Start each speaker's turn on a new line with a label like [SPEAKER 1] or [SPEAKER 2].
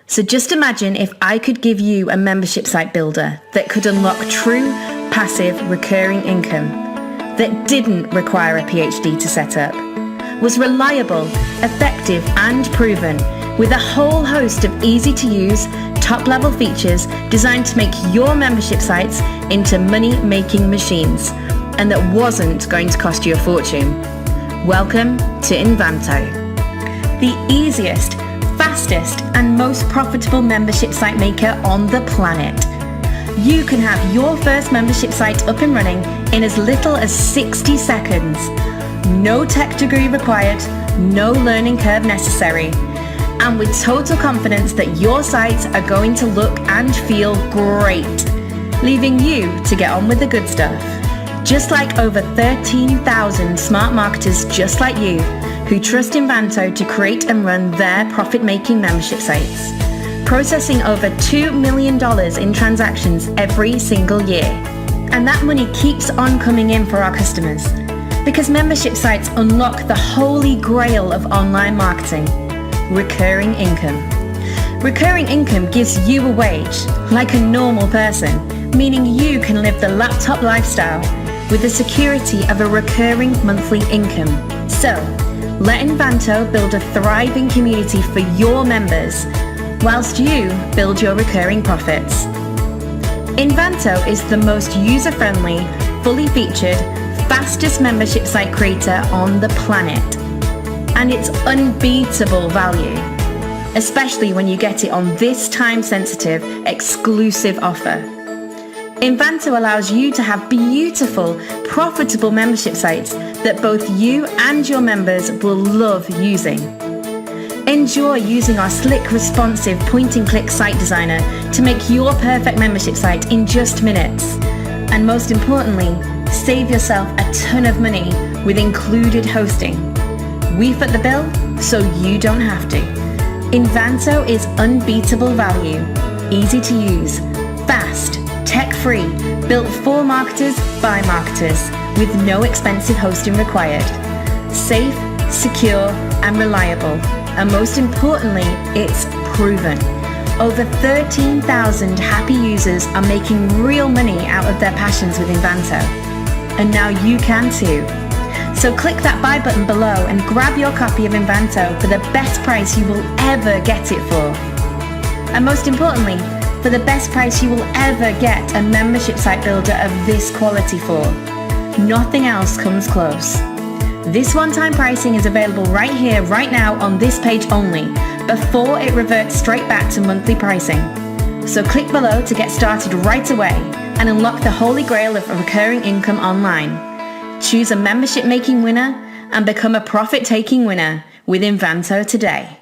[SPEAKER 1] So just imagine if I could give you a membership site builder that could unlock true, passive, recurring income, that didn't require a PhD to set up, was reliable, effective, and proven, with a whole host of easy-to-use, top-level features designed to make your membership sites into money-making machines, and that wasn't going to cost you a fortune. Welcome to Invanto, the easiest, fastest, and most profitable membership site maker on the planet. You can have your first membership site up and running in as little as 60 seconds. No tech degree required, no learning curve necessary, and with total confidence that your sites are going to look and feel great, leaving you to get on with the good stuff. Just like over 13,000 smart marketers just like you who trust Invanto to create and run their profit-making membership sites, processing over $2 million in transactions every single year. And that money keeps on coming in for our customers, because membership sites unlock the holy grail of online marketing: recurring income. Recurring income gives you a wage, like a normal person, meaning you can live the laptop lifestyle with the security of a recurring monthly income. So, let Invanto build a thriving community for your members, whilst you build your recurring profits. Invanto is the most user-friendly, fully featured, fastest membership site creator on the planet. And it's unbeatable value, especially when you get it on this time-sensitive, exclusive offer. Invanto allows you to have beautiful, profitable membership sites that both you and your members will love using. Enjoy using our slick, responsive point-and-click site designer to make your perfect membership site in just minutes. And most importantly, save yourself a ton of money with included hosting. We foot the bill, so you don't have to. Invanto is unbeatable value, easy to use, fast, tech-free, built for marketers by marketers, with no expensive hosting required. Safe, secure, and reliable. And most importantly, it's proven. Over 13,000 happy users are making real money out of their passions with Invanto. And now you can too. So click that buy button below and grab your copy of Invanto for the best price you will ever get it for. And most importantly, for the best price you will ever get a membership site builder of this quality for. Nothing else comes close. This one-time pricing is available right here, right now on this page only, before it reverts straight back to monthly pricing. So click below to get started right away and unlock the holy grail of recurring income online. Choose a membership making winner and become a profit taking winner with Invanto today.